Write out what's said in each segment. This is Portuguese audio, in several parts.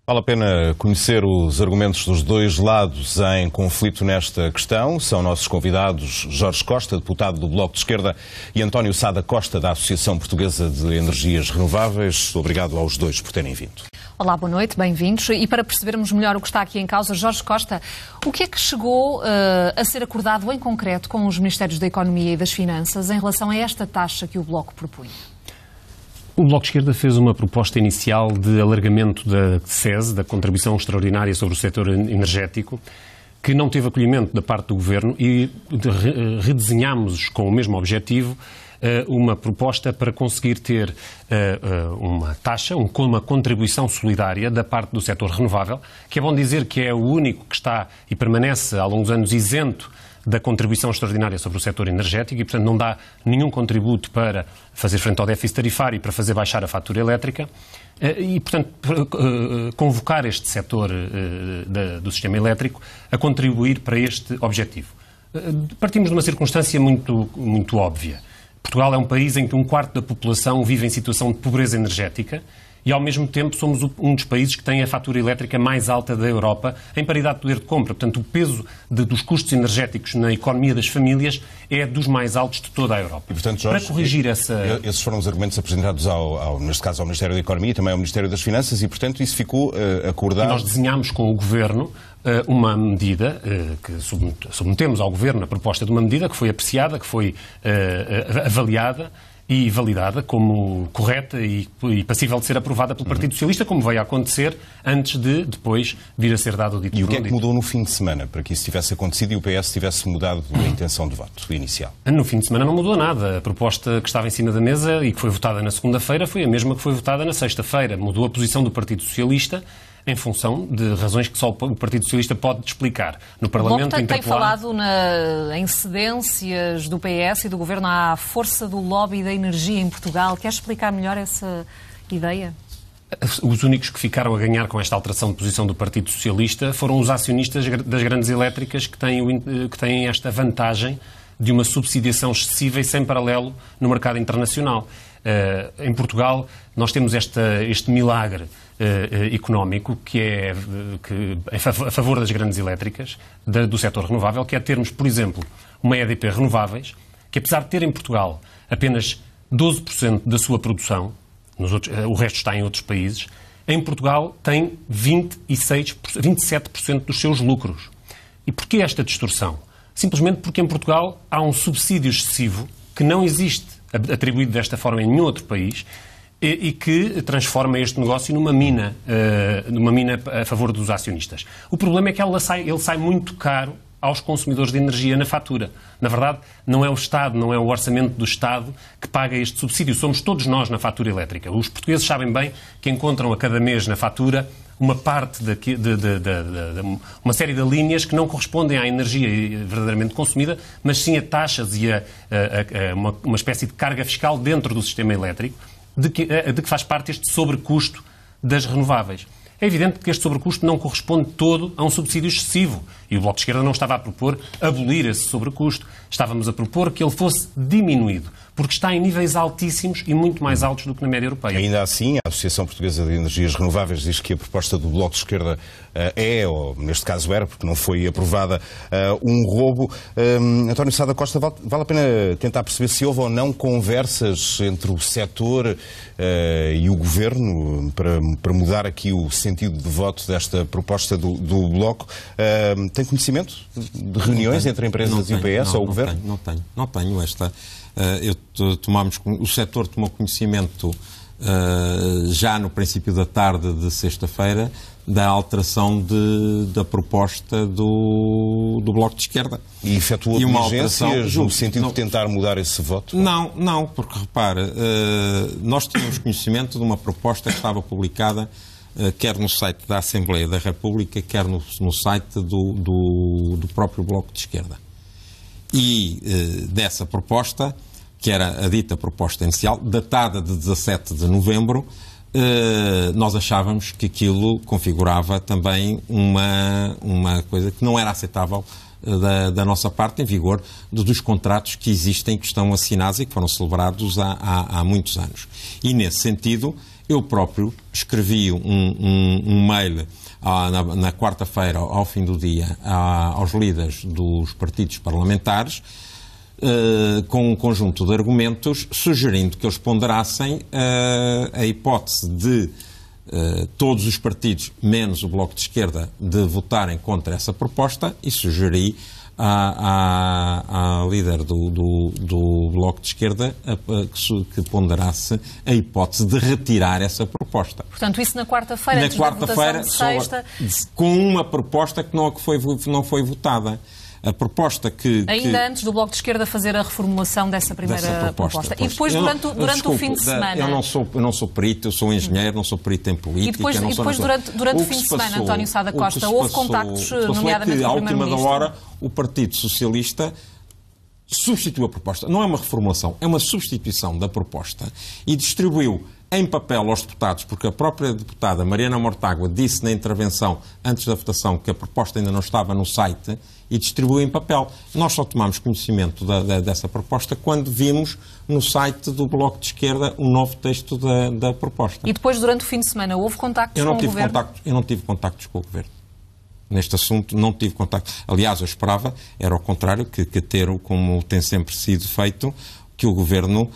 Vale a pena conhecer os argumentos dos dois lados em conflito nesta questão. São nossos convidados Jorge Costa, deputado do Bloco de Esquerda, e António Sá da Costa, da Associação Portuguesa de Energias Renováveis. Obrigado aos dois por terem vindo. Olá, boa noite, bem-vindos. E para percebermos melhor o que está aqui em causa, Jorge Costa, o que é que chegou a ser acordado em concreto com os Ministérios da Economia e das Finanças em relação a esta taxa que o Bloco propunha? O Bloco de Esquerda fez uma proposta inicial de alargamento da CESE, da Contribuição Extraordinária sobre o Setor Energético, que não teve acolhimento da parte do Governo, e redesenhámos com o mesmo objetivo uma proposta para conseguir ter uma taxa, uma contribuição solidária da parte do setor renovável, que é bom dizer que é o único que está e permanece ao longo dos anos isento da contribuição extraordinária sobre o setor energético e, portanto, não dá nenhum contributo para fazer frente ao déficit tarifário e para fazer baixar a fatura elétrica. E, portanto, convocar este setor do sistema elétrico a contribuir para este objetivo. Partimos de uma circunstância muito óbvia. Portugal é um país em que 1/4 da população vive em situação de pobreza energética e, ao mesmo tempo, somos um dos países que tem a fatura elétrica mais alta da Europa em paridade de poder de compra. Portanto, o peso dos custos energéticos na economia das famílias é dos mais altos de toda a Europa. E, portanto, Jorge, para corrigir esses foram os argumentos apresentados, neste caso, ao Ministério da Economia e também ao Ministério das Finanças e, portanto, isso ficou acordado. E nós desenhámos com o Governo uma medida que submetemos ao Governo a proposta de uma medida que foi apreciada, que foi avaliada e validada como correta e passível de ser aprovada pelo Partido Socialista, como veio a acontecer antes de depois vir a ser dado o dito. E o que é que mudou no fim de semana para que isso tivesse acontecido e o PS tivesse mudado a intenção de voto inicial? No fim de semana não mudou nada. A proposta que estava em cima da mesa e que foi votada na segunda-feira foi a mesma que foi votada na sexta-feira. Mudou a posição do Partido Socialista em função de razões que só o Partido Socialista pode explicar. No Parlamento, o Bloco tem falado em cedências do PS e do Governo à força do lobby da energia em Portugal. Quer explicar melhor essa ideia? Os únicos que ficaram a ganhar com esta alteração de posição do Partido Socialista foram os acionistas das grandes elétricas que têm esta vantagem de uma subsidiação excessiva e sem paralelo no mercado internacional. Em Portugal, nós temos este milagre económico que é a favor das grandes elétricas, do setor renovável, que é termos, por exemplo, uma EDP Renováveis, que apesar de ter em Portugal apenas 12% da sua produção, o resto está em outros países, em Portugal tem 27% dos seus lucros. E porquê esta distorção? Simplesmente porque em Portugal há um subsídio excessivo que não existe atribuído desta forma em nenhum outro país e que transforma este negócio numa mina a favor dos acionistas. O problema é que ele sai muito caro aos consumidores de energia na fatura. Na verdade, não é o Estado, não é o orçamento do Estado que paga este subsídio. Somos todos nós na fatura elétrica. Os portugueses sabem bem que encontram a cada mês na fatura uma parte uma série de linhas que não correspondem à energia verdadeiramente consumida, mas sim a taxas e a uma espécie de carga fiscal dentro do sistema elétrico, de que faz parte este sobrecusto das renováveis. É evidente que este sobrecusto não corresponde todo a um subsídio excessivo. E o Bloco de Esquerda não estava a propor abolir esse sobrecusto. Estávamos a propor que ele fosse diminuído, porque está em níveis altíssimos e muito mais altos do que na média europeia. Ainda assim, a Associação Portuguesa de Energias Renováveis diz que a proposta do Bloco de Esquerda ou neste caso era, porque não foi aprovada, um roubo. António Sá da Costa, vale a pena tentar perceber se houve ou não conversas entre o setor e o Governo para mudar aqui o sentido de voto desta proposta do Bloco. Tem conhecimento de reuniões entre empresas e o PS ou o Governo? Não tenho esta. O setor tomou conhecimento já no princípio da tarde de sexta-feira da alteração da proposta do Bloco de Esquerda. E efetuou diligências no sentido de tentar mudar esse voto? Não, porque repare, nós tínhamos conhecimento de uma proposta que estava publicada quer no site da Assembleia da República, quer no site do próprio Bloco de Esquerda. E dessa proposta, que era a dita proposta inicial, datada de 17 de novembro, nós achávamos que aquilo configurava também uma coisa que não era aceitável da nossa parte, em vigor dos contratos que existem, que estão assinados e que foram celebrados há muitos anos. E, nesse sentido, Eu próprio escrevi um mail na quarta-feira, ao fim do dia, aos líderes dos partidos parlamentares, com um conjunto de argumentos, sugerindo que eles ponderassem a hipótese de todos os partidos, menos o Bloco de Esquerda, de votarem contra essa proposta, e sugeri à líder do Bloco de Esquerda que ponderasse a hipótese de retirar essa proposta. Portanto, isso na quarta-feira, antes da votação de sexta... Com uma proposta que não foi votada. A proposta Ainda antes do Bloco de Esquerda fazer a reformulação dessa primeira proposta. E depois, durante o fim de semana... Eu não sou perito, eu sou engenheiro, não sou perito em política... E depois durante o fim de semana, António Sá da Costa, houve contactos, nomeadamente com o Primeiro-Ministro? À última hora, o Partido Socialista substituiu a proposta. Não é uma reformulação, é uma substituição da proposta e distribuiu em papel aos deputados, porque a própria deputada Mariana Mortágua disse na intervenção antes da votação que a proposta ainda não estava no site, e distribuiu em papel. Nós só tomámos conhecimento dessa proposta quando vimos no site do Bloco de Esquerda um novo texto da proposta. E depois, durante o fim de semana, houve contactos com o Governo? Eu não tive contactos com o Governo. Neste assunto, não tive contacto. Aliás, eu esperava, era ao contrário, que ter, como tem sempre sido feito, que o Governo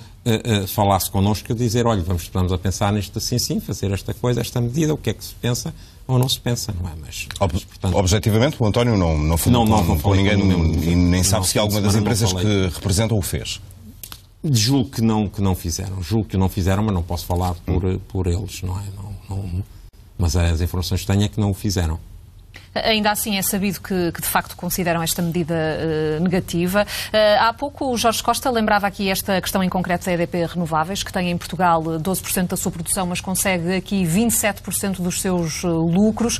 falasse connosco, a dizer, olha, vamos a pensar nisto assim, fazer esta coisa, esta medida, o que é que se pensa ou não se pensa, não é? Mas portanto, objetivamente, o António não falou com ninguém e nem sabe se alguma das empresas que representam o fez. Julgo que não fizeram. Julgo que não fizeram, mas não posso falar por eles, não é? Mas as informações que tenho é que não o fizeram. Ainda assim é sabido que de facto consideram esta medida negativa. Há pouco o Jorge Costa lembrava aqui esta questão em concreto da EDP Renováveis, que tem em Portugal 12% da sua produção, mas consegue aqui 27% dos seus lucros.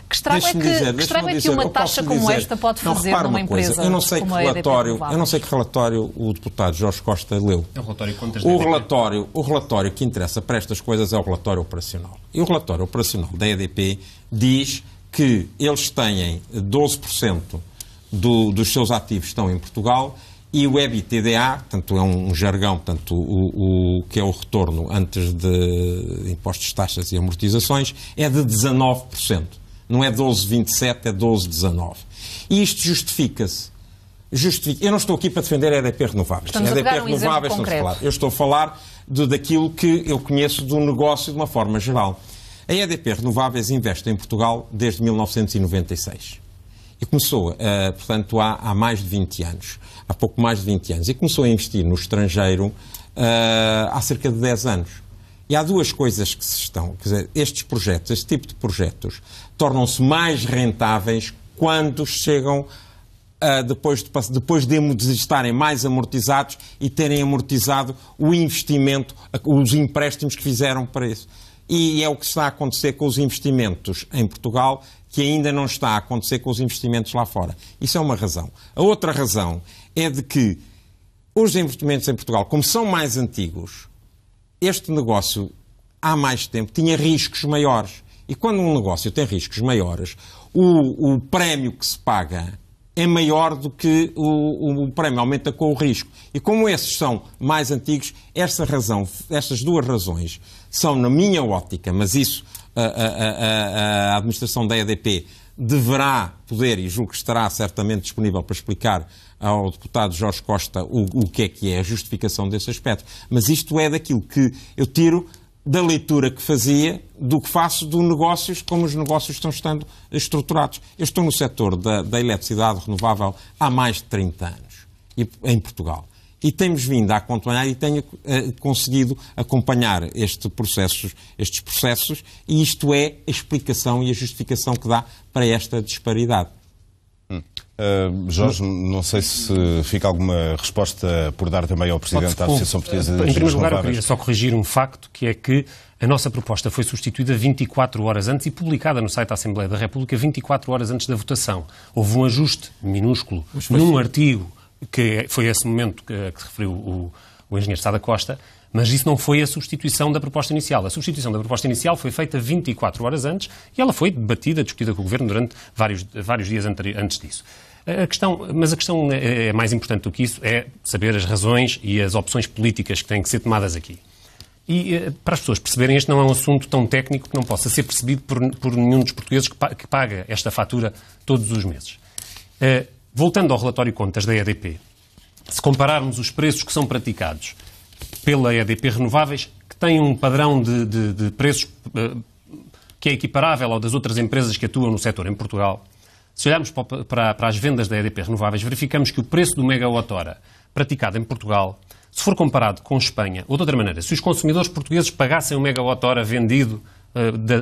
Que estranho é que uma taxa como esta pode fazer numa empresa como a EDP Renováveis? Eu não sei que relatório o deputado Jorge Costa leu. É o relatório de contas o relatório que interessa para estas coisas é o relatório operacional. E o relatório operacional da EDP diz que eles têm 12% dos seus ativos estão em Portugal e o EBITDA, portanto é um jargão, portanto, que é o retorno antes de impostos, taxas e amortizações, é de 19%. Não é 12,27, é 12,19. E isto justifica-se. Eu não estou aqui para defender a EDP Renováveis. Estamos a pegar um exemplo concreto. Eu estou a falar daquilo que eu conheço do negócio de uma forma geral. A EDP Renováveis investe em Portugal desde 1996. E começou, portanto, há mais de 20 anos. Há pouco mais de 20 anos. E começou a investir no estrangeiro há cerca de 10 anos. E há duas coisas que se estão... Quer dizer, estes projetos, este tipo de projetos, tornam-se mais rentáveis quando chegam... Depois de estarem mais amortizados e terem amortizado o investimento, os empréstimos que fizeram para isso. E é o que está a acontecer com os investimentos em Portugal, que ainda não está a acontecer com os investimentos lá fora. Isso é uma razão. A outra razão é de que os investimentos em Portugal, como são mais antigos, este negócio, há mais tempo, tinha riscos maiores. E quando um negócio tem riscos maiores, o prémio que se paga é maior do que o prémio, aumenta com o risco. E como esses são mais antigos, estas duas razões são, na minha ótica, mas isso a administração da EDP deverá poder, e julgo que estará certamente disponível para explicar ao deputado Jorge Costa o que é a justificação desse aspecto. Mas isto é daquilo que eu tiro da leitura que fazia, do que faço de negócios, como os negócios estão estando estruturados. Eu estou no setor da eletricidade renovável há mais de 30 anos, em Portugal. E temos vindo a acompanhar e tenho conseguido acompanhar estes processos, e isto é a explicação e a justificação que dá para esta disparidade. Jorge, não sei se fica alguma resposta por dar também ao Presidente da Associação Portuguesa de Energias Renováveis. Em primeiro lugar, eu queria só corrigir um facto, que é que a nossa proposta foi substituída 24 horas antes e publicada no site da Assembleia da República 24 horas antes da votação. Houve um ajuste minúsculo num artigo, que foi esse momento que referiu o engenheiro Sá da Costa, mas isso não foi a substituição da proposta inicial. A substituição da proposta inicial foi feita 24 horas antes e ela foi debatida, discutida com o Governo durante vários dias antes disso. A questão é mais importante do que isso, é saber as razões e as opções políticas que têm que ser tomadas aqui. E para as pessoas perceberem, este não é um assunto tão técnico que não possa ser percebido por nenhum dos portugueses que paga esta fatura todos os meses. Voltando ao relatório de contas da EDP, se compararmos os preços que são praticados pela EDP Renováveis, que tem um padrão de preços que é equiparável ao das outras empresas que atuam no setor em Portugal, se olharmos para as vendas da EDP Renováveis, verificamos que o preço do megawatt-hora praticado em Portugal, se for comparado com Espanha, ou de outra maneira, se os consumidores portugueses pagassem um megawatt-hora vendido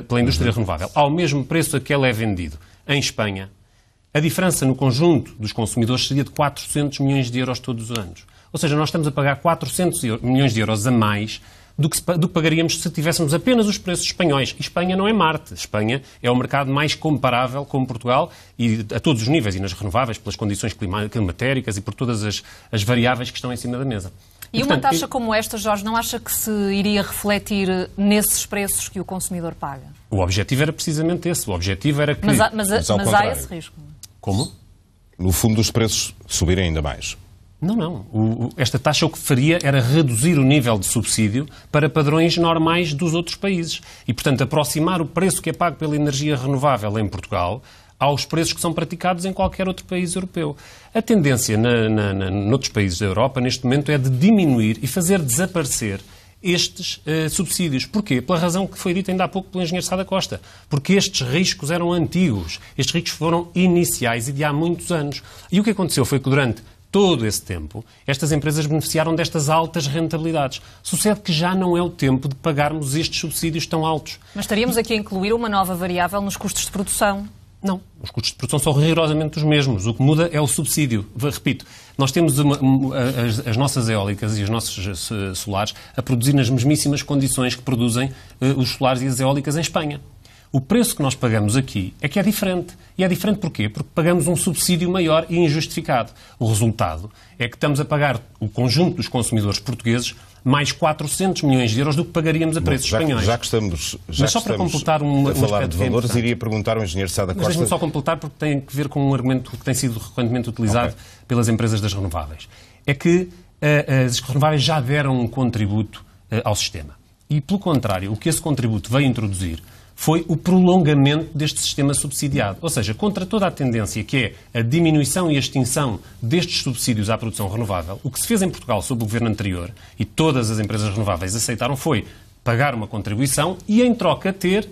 pela indústria renovável ao mesmo preço a que ele é vendido em Espanha, a diferença no conjunto dos consumidores seria de 400 milhões de euros todos os anos. Ou seja, nós estamos a pagar 400 milhões de euros a mais do que pagaríamos se tivéssemos apenas os preços espanhóis. E Espanha não é Marte. Espanha é o mercado mais comparável com Portugal e a todos os níveis, e nas renováveis, pelas condições climatéricas e por todas as variáveis que estão em cima da mesa. E uma taxa como esta, Jorge, não acha que se iria refletir nesses preços que o consumidor paga? O objetivo era precisamente esse. O objetivo era que... Mas há esse risco. Como? No fundo, os preços subirem ainda mais. Não. Esta taxa o que faria era reduzir o nível de subsídio para padrões normais dos outros países. E, portanto, aproximar o preço que é pago pela energia renovável em Portugal aos preços que são praticados em qualquer outro país europeu. A tendência noutros países da Europa, neste momento, é de diminuir e fazer desaparecer estes subsídios. Porquê? Pela razão que foi dita ainda há pouco pelo engenheiro Sá da Costa. Porque estes riscos eram antigos. Estes riscos foram iniciais e de há muitos anos. E o que aconteceu foi que durante todo esse tempo, estas empresas beneficiaram destas altas rentabilidades. Sucede que já não é o tempo de pagarmos estes subsídios tão altos. Mas estaríamos aqui a incluir uma nova variável nos custos de produção. Não. Os custos de produção são rigorosamente os mesmos. O que muda é o subsídio. Repito, nós temos as nossas eólicas e os nossos solares a produzir nas mesmíssimas condições que produzem os solares e as eólicas em Espanha. O preço que nós pagamos aqui é que é diferente. E é diferente porquê? Porque pagamos um subsídio maior e injustificado. O resultado é que estamos a pagar o conjunto dos consumidores portugueses mais 400 milhões de euros do que pagaríamos a preços espanhóis. Já que estamos para completar a falar de valores, iria perguntar ao engenheiro Sá da Costa... Deixe-me só completar, porque tem que ver com um argumento que tem sido recorrentemente utilizado pelas empresas das renováveis. É que as renováveis já deram um contributo ao sistema. E, pelo contrário, o que esse contributo veio introduzir foi o prolongamento deste sistema subsidiado. Ou seja, contra toda a tendência que é a diminuição e a extinção destes subsídios à produção renovável, o que se fez em Portugal sob o governo anterior, e todas as empresas renováveis aceitaram, foi pagar uma contribuição e, em troca, ter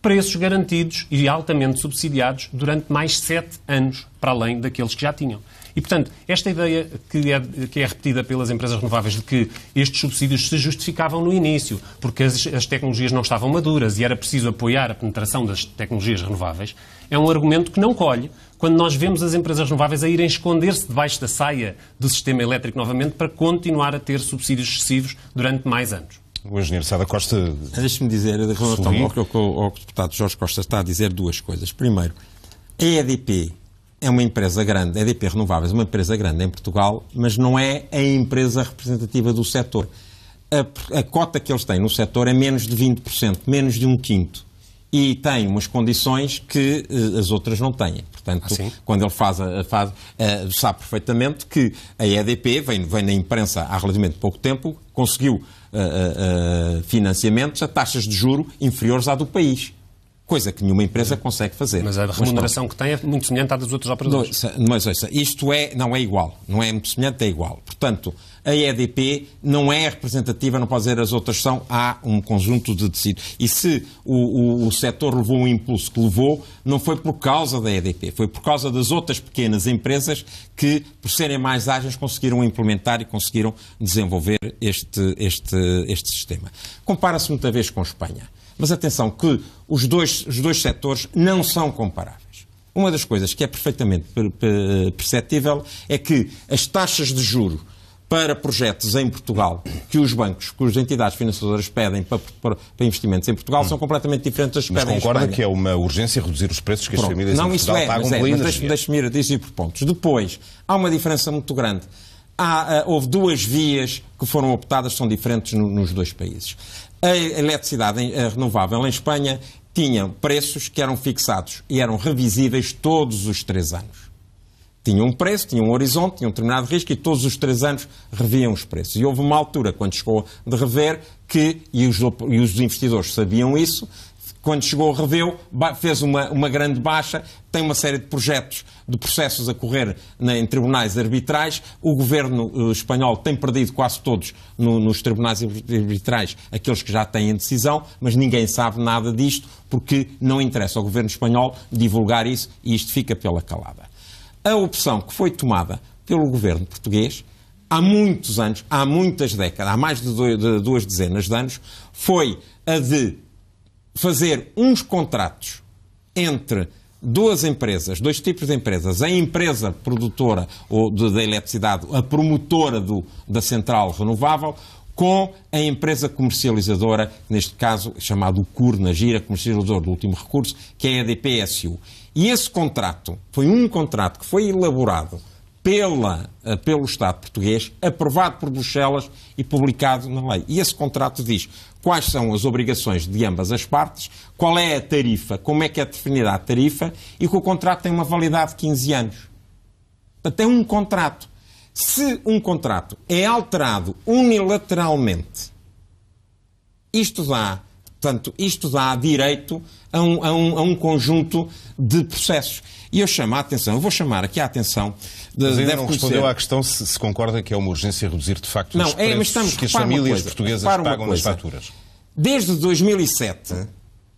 preços garantidos e altamente subsidiados durante mais 7 anos, para além daqueles que já tinham. E, portanto, esta ideia que é repetida pelas empresas renováveis de que estes subsídios se justificavam no início, porque as tecnologias não estavam maduras e era preciso apoiar a penetração das tecnologias renováveis, é um argumento que não colhe quando nós vemos as empresas renováveis a irem esconder-se debaixo da saia do sistema elétrico novamente para continuar a ter subsídios excessivos durante mais anos. O engenheiro Sá da Costa... Deixe-me dizer, em relação ao que o deputado Jorge Costa está a dizer, duas coisas. Primeiro, a EDP é uma empresa grande, a EDP Renováveis é uma empresa grande em Portugal, mas não é a empresa representativa do setor. A cota que eles têm no setor é menos de 20%, menos de 1/5. E tem umas condições que as outras não têm. Portanto, quando ele sabe perfeitamente que a EDP vem na imprensa há relativamente pouco tempo, conseguiu financiamentos a taxas de juro inferiores à do país. Coisa que nenhuma empresa consegue fazer. Mas a remuneração que tem é muito semelhante à dos outros operadores. Mas isto não é igual. Não é muito semelhante, é igual. Portanto, a EDP não é representativa, não pode dizer as outras são, há um conjunto de tecidos. E se o setor levou um impulso que levou, não foi por causa da EDP, foi por causa das outras pequenas empresas que, por serem mais ágeis, conseguiram implementar e conseguiram desenvolver este sistema. Compara-se muita vez com Espanha. Mas atenção que os dois setores não são comparáveis. Uma das coisas que é perfeitamente perceptível é que as taxas de juro para projetos em Portugal que os bancos, que as entidades financiadoras pedem para investimentos em Portugal são completamente diferentes das que pedem em Espanha. Mas concorda que é uma urgência reduzir os preços que as famílias em Portugal pagam pela energia? Deixe-me ir a dizer por pontos. Depois, há uma diferença muito grande. Houve duas vias que foram optadas, são diferentes nos dois países. A eletricidade renovável em Espanha tinha preços que eram fixados e eram revisíveis todos os 3 anos. Tinha um preço, tinha um horizonte, tinha um determinado risco e todos os 3 anos reviam os preços. E houve uma altura, quando chegou de rever, e os investidores sabiam isso, quando chegou, reveu, fez uma grande baixa, tem uma série de projetos, de processos a correr em tribunais arbitrais. O governo espanhol tem perdido quase todos nos tribunais arbitrais, aqueles que já têm decisão, mas ninguém sabe nada disto, porque não interessa ao governo espanhol divulgar isso e isto fica pela calada. A opção que foi tomada pelo governo português, há muitos anos, há muitas décadas, há mais de 2 dezenas de anos, foi a de fazer uns contratos entre 2 empresas, 2 tipos de empresas, a empresa produtora da eletricidade, a promotora da central renovável, com a empresa comercializadora, neste caso chamado CUR, na gira, comercializador do último recurso, que é a EDP-SU. E esse contrato foi um contrato que foi elaborado pelo Estado português, aprovado por Bruxelas e publicado na lei. E esse contrato diz quais são as obrigações de ambas as partes, qual é a tarifa, como é que é definida a tarifa e que o contrato tem uma validade de 15 anos. Portanto, é um contrato. Se um contrato é alterado unilateralmente, isto dá direito a um conjunto de processos. E eu chamo a atenção, eu vou chamar aqui a atenção... Mas ainda não respondeu à questão se concorda que é uma urgência reduzir de facto os preços que as famílias portuguesas pagam nas faturas. Desde 2007,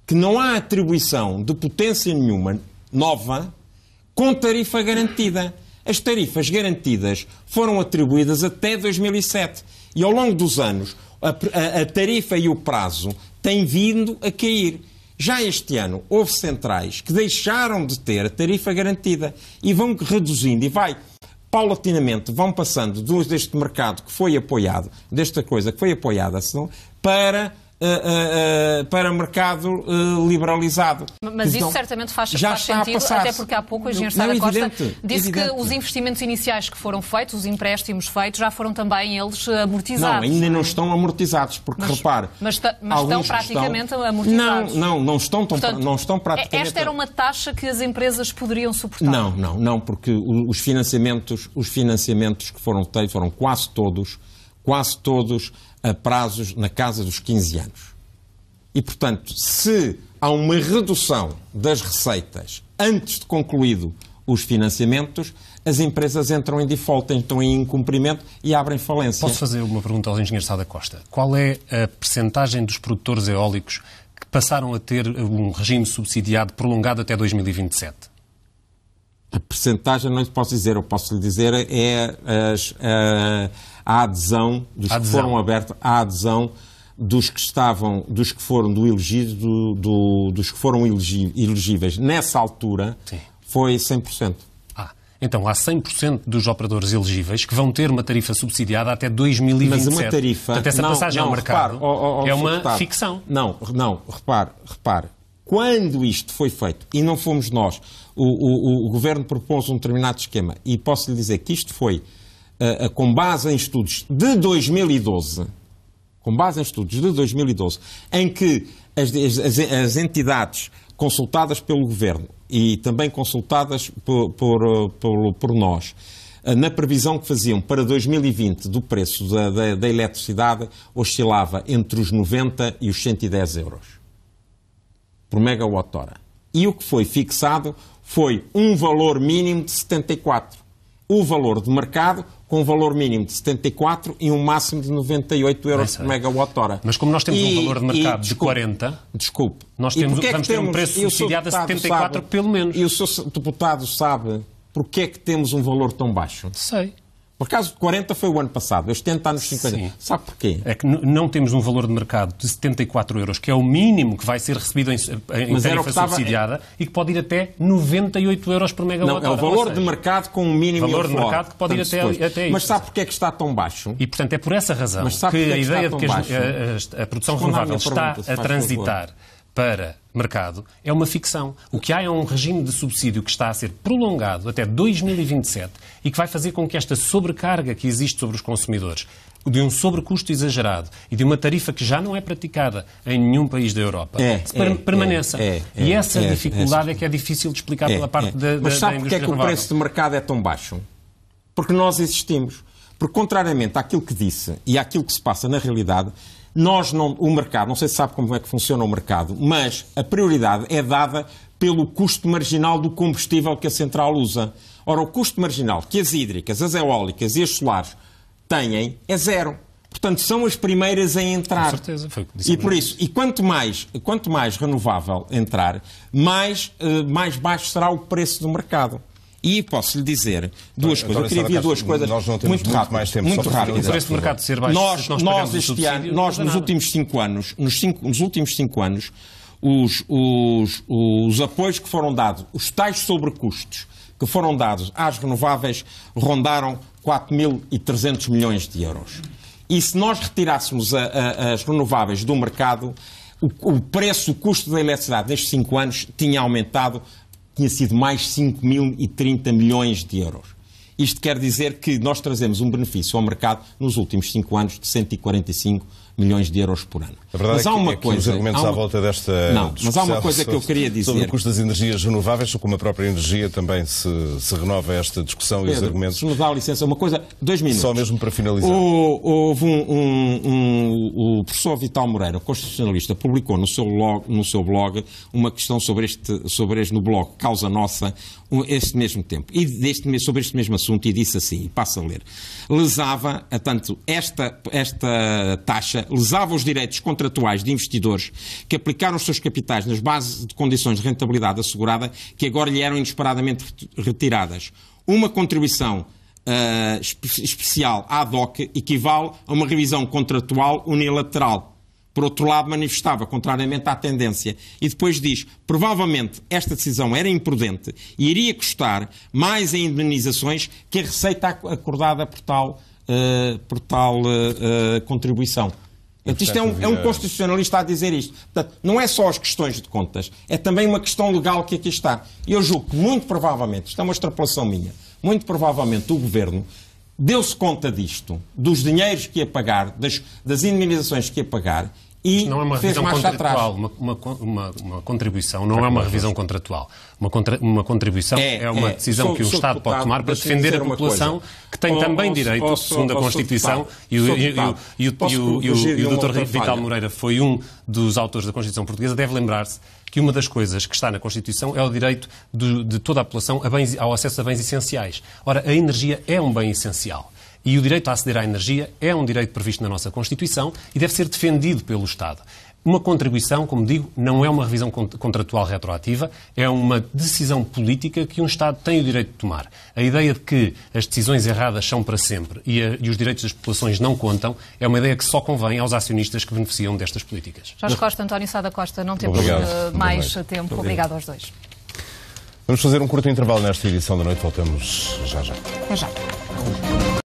que não há atribuição de potência nenhuma nova com tarifa garantida. As tarifas garantidas foram atribuídas até 2007. E ao longo dos anos, a tarifa e o prazo têm vindo a cair. Já este ano, houve centrais que deixaram de ter a tarifa garantida e vão reduzindo e paulatinamente, vão passando deste mercado que foi apoiado, desta coisa que foi apoiada, para mercado liberalizado. Mas isso certamente faz sentido, até porque há pouco o engenheiro Sada Costa disse que os investimentos iniciais que foram feitos, os empréstimos feitos, já foram também eles amortizados. Não, ainda não estão amortizados, porque repare... Mas estão praticamente amortizados. Não estão praticamente... Esta era uma taxa que as empresas poderiam suportar? Não, porque os financiamentos que foram feitos foram quase todos a prazos na casa dos 15 anos. E, portanto, se há uma redução das receitas antes de concluído os financiamentos, as empresas entram em default, entram em incumprimento e abrem falência. Posso fazer uma pergunta ao engenheiro Sada Costa? Qual é a percentagem dos produtores eólicos que passaram a ter um regime subsidiado prolongado até 2027? A percentagem não lhe posso dizer. Eu posso lhe dizer a adesão dos que foram abertos, a adesão dos que foram elegíveis nessa altura. Sim. Foi 100%. Então há 100% dos operadores elegíveis que vão ter uma tarifa subsidiada até 2027. Mas uma tarifa... Portanto, essa passagem ao mercado é uma ficção. Não, repare. Quando isto foi feito, e não fomos nós, o Governo propôs um determinado esquema, e posso lhe dizer que isto foi com base em estudos de 2012, em que as entidades consultadas pelo Governo e também consultadas por nós, na previsão que faziam para 2020 do preço da eletricidade, oscilava entre os 90 e os 110 euros por megawatt-hora. E o que foi fixado foi um valor mínimo de 74. O valor de mercado com um valor mínimo de 74 e um máximo de 98 euros por megawatt-hora. Mas como nós temos um valor de mercado de 40, nós vamos ter um preço subsidiado a 74 pelo menos. E o seu deputado sabe porque é que temos um valor tão baixo? Sei. Por acaso, 40 foi o ano passado. Este ano está nos 50. Sim. Sabe porquê? É que não temos um valor de mercado de 74 euros, que é o mínimo que vai ser recebido em tarifa subsidiada e que pode ir até 98 euros por megawatt-hora. Não, é o valor de mercado com um mínimo valor de mercado que pode ir até isso. Mas sabe porquê é que está tão baixo? E, portanto, é por essa razão que a ideia de que a produção renovável está a transitar para mercado é uma ficção. O que há é um regime de subsídio que está a ser prolongado até 2027 e que vai fazer com que esta sobrecarga que existe sobre os consumidores, de um sobrecusto exagerado e de uma tarifa que já não é praticada em nenhum país da Europa, permaneça. E essa dificuldade é que é difícil de explicar pela parte da indústria. Mas sabe porque é que o preço de mercado é tão baixo? Porque nós existimos. Porque, contrariamente àquilo que disse e àquilo que se passa na realidade, o mercado, não sei se sabe como é que funciona o mercado, mas a prioridade é dada pelo custo marginal do combustível que a central usa. Ora, o custo marginal que as hídricas, as eólicas e as solares têm é zero. Portanto, são as primeiras a entrar. Com certeza. E por isso, quanto mais renovável entrar, mais baixo será o preço do mercado. E posso lhe dizer duas coisas. Eu queria ver duas coisas muito rápidas. O preço do mercado ser baixo. Nós este ano, nos últimos 5 anos, os apoios que foram dados, os tais sobrecustos que foram dados às renováveis rondaram 4.300 milhões de euros. E se nós retirássemos as renováveis do mercado, o custo da eletricidade nestes 5 anos tinha aumentado, tinha sido mais 5.030 milhões de euros. Isto quer dizer que nós trazemos um benefício ao mercado nos últimos 5 anos de 145 milhões de euros por ano. A verdade mas há uma coisa, os argumentos à volta desta não, mas há uma coisa que eu queria dizer. Sobre o custo das energias renováveis, como a própria energia também se renova esta discussão Pedro, e os argumentos. Se me dá licença, uma coisa, 2 minutos. Só mesmo para finalizar. Houve o professor Vital Moreira, constitucionalista, publicou no seu blog uma questão sobre este no blog Causa Nossa, este mesmo tempo, e sobre este mesmo assunto, e disse assim, e passo a ler, lesava, tanto esta taxa lesava os direitos contratuais de investidores que aplicaram os seus capitais nas bases de condições de rentabilidade assegurada que agora lhe eram inesperadamente retiradas. Uma contribuição especial ad hoc equivale a uma revisão contratual unilateral. Por outro lado, manifestava, contrariamente à tendência, e depois diz, provavelmente esta decisão era imprudente e iria custar mais em indemnizações que a receita acordada por tal contribuição. Portanto, isto é um constitucionalista a dizer isto. Portanto, não é só as questões de contas, é também uma questão legal que aqui está. E eu julgo que, muito provavelmente, isto é uma extrapolação minha, muito provavelmente o Governo deu-se conta disto, dos dinheiros que ia pagar, das indemnizações que ia pagar, e não é uma fez revisão marcha contratual. atrás. Uma contribuição não é uma revisão contratual. Uma contribuição é uma decisão que o Estado pode tomar para defender a população que tem também direito, segundo a Constituição, e o Dr. Vital Moreira foi um dos autores da Constituição Portuguesa, deve lembrar-se que uma das coisas que está na Constituição é o direito de toda a população ao acesso a bens essenciais. Ora, a energia é um bem essencial. E o direito a aceder à energia é um direito previsto na nossa Constituição e deve ser defendido pelo Estado. Uma contribuição, como digo, não é uma revisão contratual retroativa, é uma decisão política que um Estado tem o direito de tomar. A ideia de que as decisões erradas são para sempre e os direitos das populações não contam é uma ideia que só convém aos acionistas que beneficiam destas políticas. Jorge Costa, António Sá da Costa, não temos mais tempo. Obrigado aos dois. Vamos fazer um curto intervalo nesta edição da noite. Voltamos já. Até já.